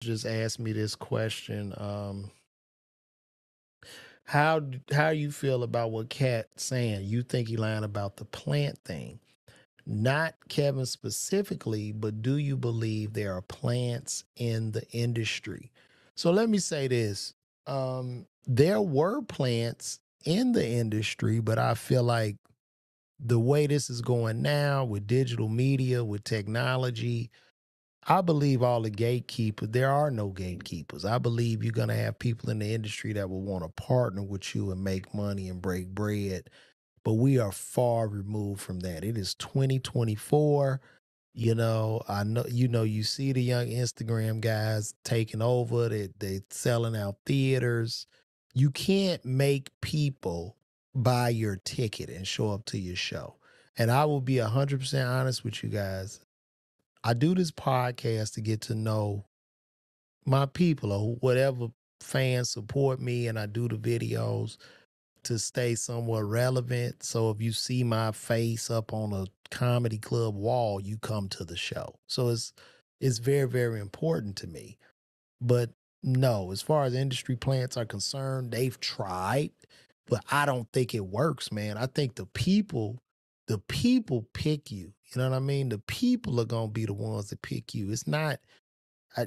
just asked me this question. How you feel about what Cat saying? You think he lying about the plant thing? Not Kevin specifically, but do you believe there are plants in the industry? So let me say this. There were plants in the industry, but I feel like the way this is going now with digital media, with technology, I believe all the gatekeepers, there are no gatekeepers. I believe you're going to have people in the industry that will want to partner with you and make money and break bread. But we are far removed from that. It is 2024. I know, you see the young Instagram guys taking over, they selling out theaters. You can't make people buy your ticket and show up to your show. And I will be 100% honest with you guys. I do this podcast to get to know my people or whatever fans support me, and I do the videos to stay somewhat relevant. So if you see my face up on a comedy club wall, you come to the show. So it's very, very important to me. But no, as far as industry plants are concerned, they've tried, but I don't think it works, man. I think the people pick you. You know what I mean? The people are gonna be the ones that pick you. It's not I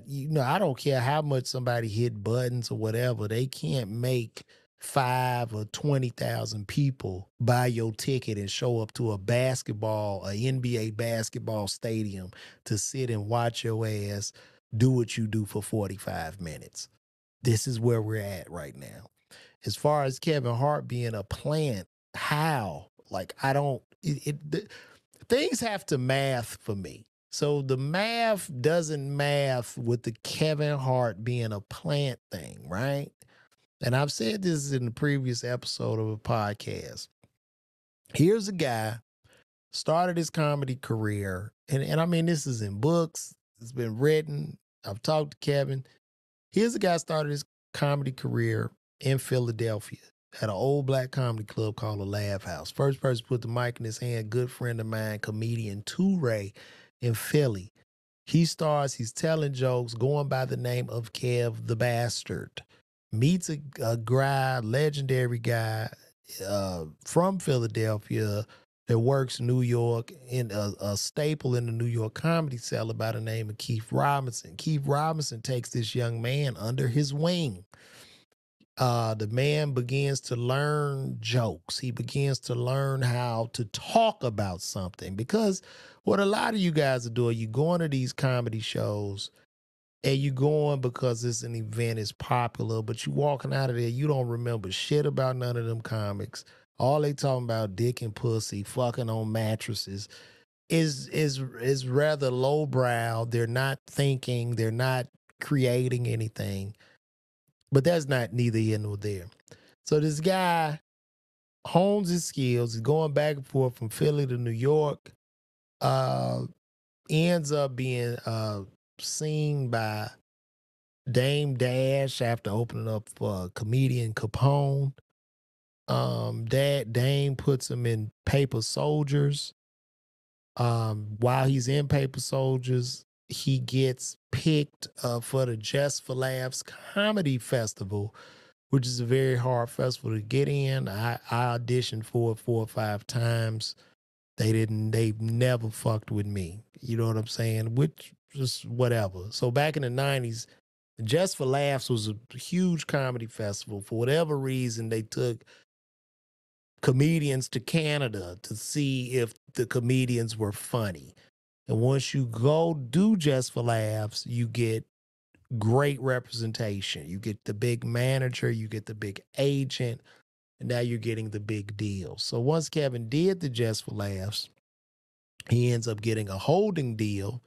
don't care how much somebody hit buttons or whatever. They can't make 5 or 20,000 people buy your ticket and show up to a NBA basketball stadium to sit and watch your ass do what you do for 45 minutes. This is where we're at right now. As far as Kevin Hart being a plant, how? Like, I don't, things have to math for me. So the math doesn't math with the Kevin Hart being a plant thing, right? And I've said this in the previous episode of a podcast. Here's a guy started his comedy career, and I mean this is in books, it's been written. I've talked to Kevin. Here's a guy started his comedy career in Philadelphia at an old black comedy club called the Laugh House. First person put the mic in his hand, good friend of mine, comedian Toure in Philly. He's telling jokes, going by the name of Kev the Bastard. Meets a guy, legendary guy from Philadelphia that works in New York, in a staple in the New York comedy cellar by the name of Keith Robinson. Keith Robinson takes this young man under his wing. The man begins to learn jokes. He begins to learn how to talk about something, because what a lot of you guys are doing, you going to these comedy shows and you going because it's an event, it's popular, but you walking out of there, you don't remember shit about none of them comics. All they talking about dick and pussy, fucking on mattresses, is rather lowbrow. They're not thinking, they're not creating anything. But that's not neither here nor there. So this guy hones his skills. He's going back and forth from Philly to New York. Uh, ends up being seen by Dame Dash after opening up for comedian Capone. Dame puts him in Paper Soldiers. While he's in Paper Soldiers, he gets picked for the Just for Laughs Comedy Festival, which is a very hard festival to get in. I auditioned for it 4 or 5 times. They never fucked with me. You know what I'm saying? Which just whatever. So back in the 90s, Just for Laughs was a huge comedy festival. For whatever reason, they took comedians to Canada to see if the comedians were funny. And once you go do Just for Laughs, you get great representation. You get the big manager, you get the big agent, and now you're getting the big deal. So once Kevin did the Just for Laughs, he ends up getting a holding deal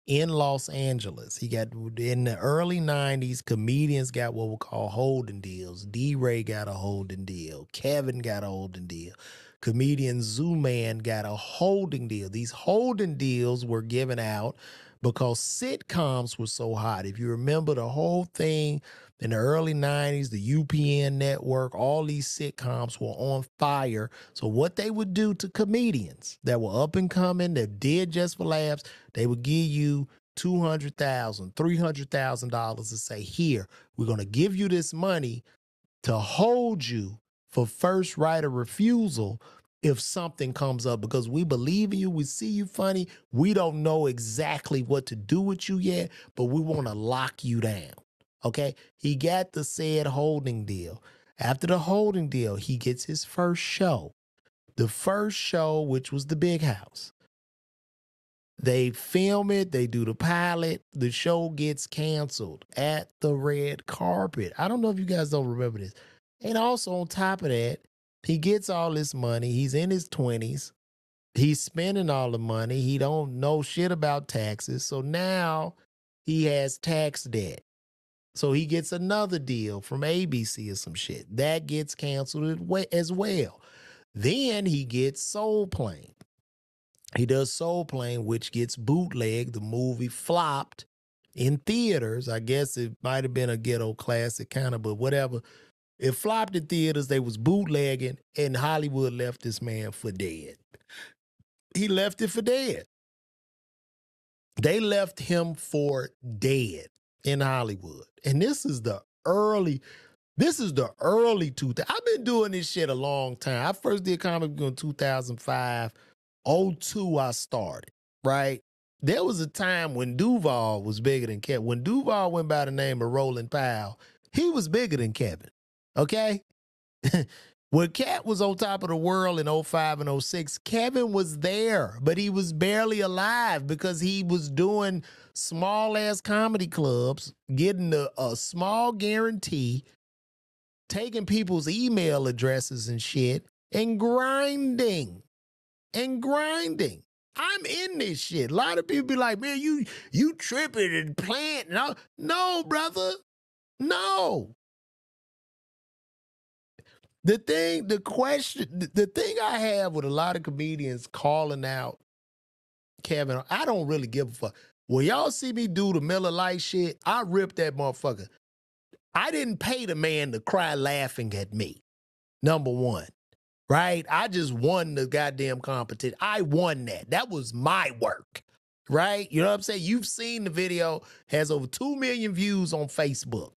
in Los Angeles. He got, in the early 90s, comedians got what we call holding deals. D-Ray got a holding deal. Kevin got a holding deal. Comedian Zoo-Man got a holding deal. These holding deals were given out because sitcoms were so hot. If you remember the whole thing in the early 90s, the UPN network, all these sitcoms were on fire. So what they would do to comedians that were up and coming, that did Just for Laughs, they would give you $200,000, $300,000 to say, here, we're going to give you this money to hold you for first right of refusal if something comes up, because we believe in you, we see you funny, we don't know exactly what to do with you yet, but we want to lock you down. Okay? He got the said holding deal. After the holding deal, he gets his first show. The first show, which was the Big House. They film it, they do the pilot, the show gets canceled at the red carpet. I don't know if you guys don't remember this. And also on top of that, he gets all this money. He's in his 20s. He's spending all the money. He don't know shit about taxes. So now he has tax debt. So he gets another deal from ABC or some shit. That gets canceled as well. Then he gets Soul Plane. He does Soul Plane, which gets bootlegged. The movie flopped in theaters. I guess it might have been a ghetto classic kind of, but whatever. It flopped in theaters. They was bootlegging, and Hollywood left this man for dead. He left it for dead. They left him for dead in Hollywood. And this is the early 2000s. I've been doing this shit a long time. I first did comic book in 2005. 2002 I started, right? There was a time when Duval was bigger than Kevin. When Duval went by the name of Roland Powell, he was bigger than Kevin, okay? When Cat was on top of the world in 05 and 06, Kevin was there, but he was barely alive because he was doing small-ass comedy clubs, getting a small guarantee, taking people's email addresses and shit, and grinding. I'm in this shit. A lot of people be like, man, you tripping and planting. No, brother. No. The thing I have with a lot of comedians calling out Kevin, I don't really give a fuck. When y'all see me do the Miller Lite shit, I rip that motherfucker. I didn't pay the man to cry laughing at me, number one. Right? I just won the goddamn competition. I won that. That was my work. Right? You know what I'm saying? You've seen the video. Has over 2 million views on Facebook.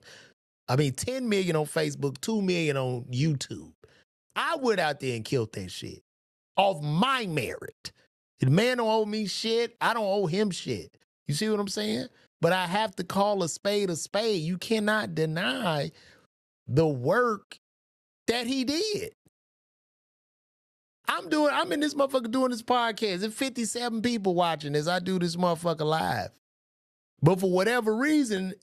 10 million on Facebook, 2 million on YouTube. I went out there and killed that shit off my merit. The man don't owe me shit. I don't owe him shit. You see what I'm saying? But I have to call a spade a spade. You cannot deny the work that he did. I'm in this motherfucker doing this podcast. There's 57 people watching as I do this motherfucker live. But for whatever reason,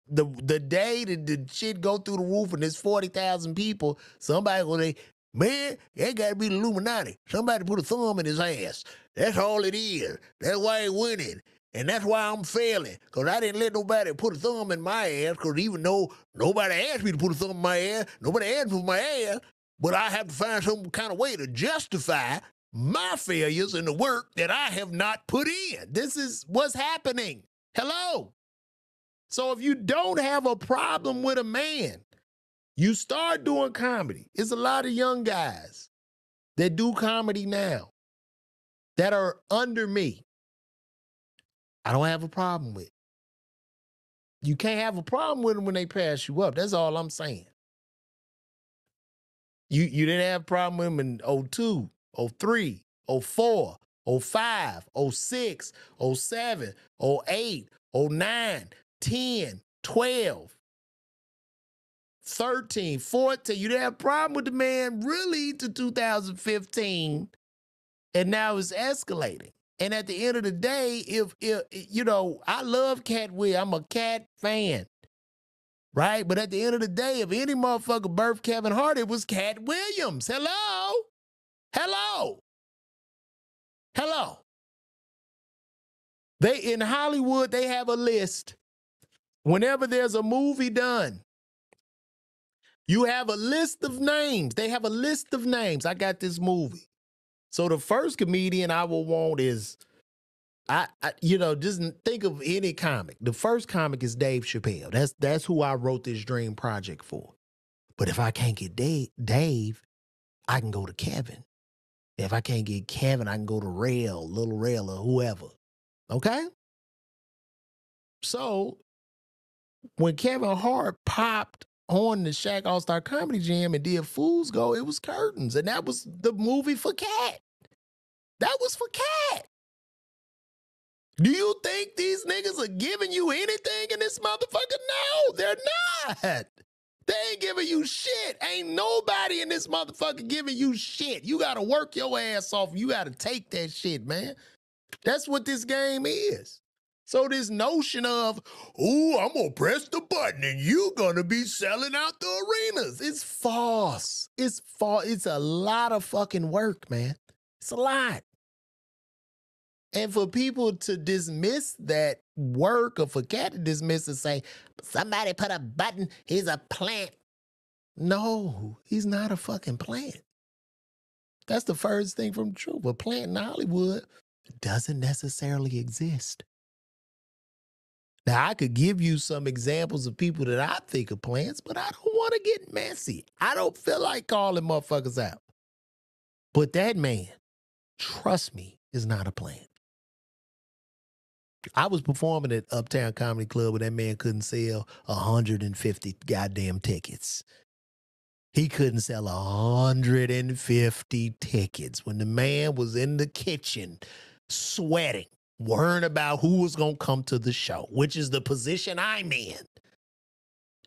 the day that the shit go through the roof and there's 40,000 people, somebody will say, man, that gotta be the Illuminati. Somebody put a thumb in his ass. That's all it is. That's why he winning. And that's why I'm failing. Because I didn't let nobody put a thumb in my ass, because even though nobody asked me to put a thumb in my ass, nobody asked me for my ass, but I have to find some kind of way to justify my failures in the work that I have not put in. This is what's happening. Hello. So if you don't have a problem with a man, you start doing comedy. It's a lot of young guys that do comedy now that are under me. I don't have a problem with. You can't have a problem with them when they pass you up. That's all I'm saying. You didn't have a problem with them in 02, 03, 04, 05, 06, 07, 08, 09, 10, 12, 13, 14. You didn't have a problem with the man really to 2015, and now it's escalating. And at the end of the day, if you know, I love Cat Williams. I'm a Cat fan. Right? But at the end of the day, if any motherfucker birthed Kevin Hart, it was Cat Williams. Hello? Hello? Hello? In Hollywood, they have a list. Whenever there's a movie done, you have a list of names. They have a list of names. I got this movie. So the first comedian I will want is, just think of any comic. The first comic is Dave Chappelle. That's who I wrote this dream project for. But if I can't get Dave, I can go to Kevin. If I can't get Kevin, I can go to Little Rail, or whoever. Okay? So when Kevin Hart popped on the Shaq All-Star Comedy Jam and did Fools Go, it was curtains. And that was the movie for Cat. That was for Cat. Do you think these niggas are giving you anything in this motherfucker? No, they're not. They ain't giving you shit. Ain't nobody in this motherfucker giving you shit. You got to work your ass off. You got to take that shit, man. That's what this game is. So this notion of, oh, I'm going to press the button and you're going to be selling out the arenas. It's false. It's false. It's a lot of fucking work, man. It's a lot. And for people to dismiss that work, or for Cat to dismiss and say, somebody put a button, he's a plant. No, he's not a fucking plant. That's the first thing from the truth. A plant in Hollywood doesn't necessarily exist. Now, I could give you some examples of people that I think are plants, but I don't want to get messy. I don't feel like calling motherfuckers out. But that man, trust me, is not a plant. I was performing at Uptown Comedy Club where that man couldn't sell 150 goddamn tickets. He couldn't sell 150 tickets when the man was in the kitchen sweating, worrying about who was going to come to the show, which is the position I'm in.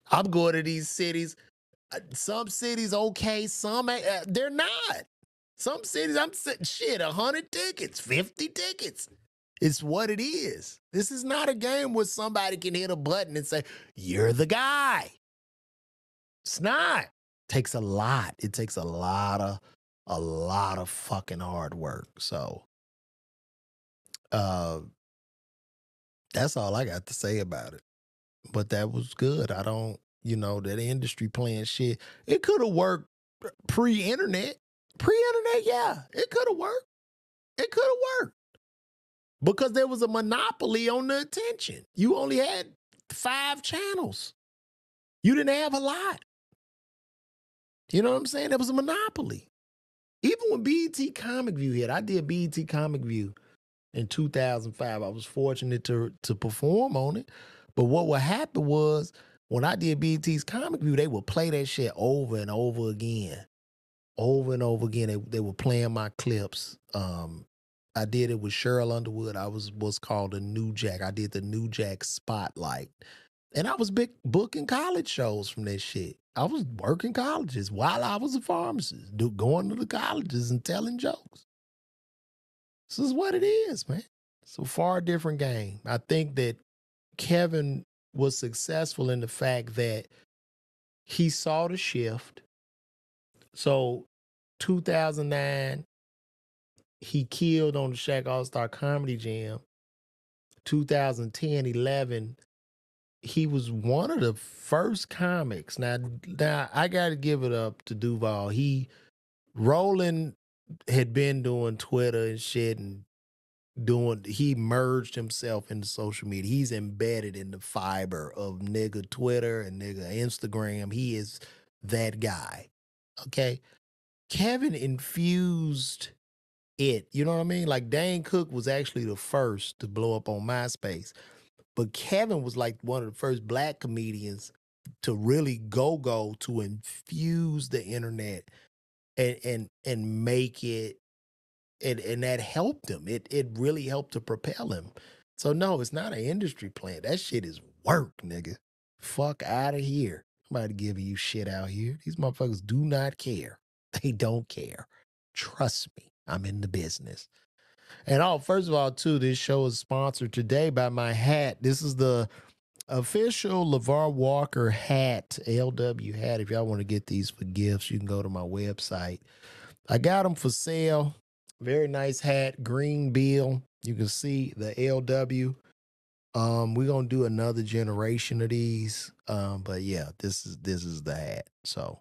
I'm going to these cities. Some cities okay, some they're not. Some cities, I'm shit, 100 tickets, 50 tickets. It's what it is. This is not a game where somebody can hit a button and say, you're the guy. It's not. It takes a lot. It takes a lot of fucking hard work. So that's all I got to say about it. But that was good. I don't, that industry playing shit. It could have worked pre-internet. Pre-internet, yeah. It could have worked. It could have worked. Because there was a monopoly on the attention. You only had 5 channels. You didn't have a lot. You know what I'm saying? There was a monopoly. Even when BET Comic View hit, I did BET Comic View in 2005. I was fortunate to perform on it. But what would happen was when I did BET's Comic View, they would play that shit over and over again. Over and over again. They were playing my clips. I did it with Cheryl Underwood. I was what's called a New Jack. I did the New Jack Spotlight. And I was booking college shows from that shit. I was working colleges while I was a pharmacist, going to the colleges and telling jokes. This is what it is, man. It's a far different game. I think that Kevin was successful in the fact that he saw the shift. So 2009, he killed on the Shaq All-Star Comedy Jam. 2010, 11, he was one of the first comics. Now I got to give it up to Duval. Roland had been doing Twitter and shit and he merged himself into social media. He's embedded in the fiber of nigga Twitter and nigga Instagram. He is that guy. Okay. Kevin infused it. You know what I mean? Like Dane Cook was actually the first to blow up on MySpace. But Kevin was like one of the first black comedians to really go to infuse the internet and make it, and that helped him. It really helped to propel him. So no, it's not an industry plan. That shit is work, nigga. Fuck out of here. Nobody giving you shit out here. These motherfuckers do not care. They don't care. Trust me, I'm in the business. And first of all, too, this show is sponsored today by my hat. This is the official LaVar Walker hat, LW hat. If y'all want to get these for gifts, you can go to my website. I got them for sale. Very nice hat, green bill. You can see the LW. We're gonna do another generation of these. But yeah, this is the hat. So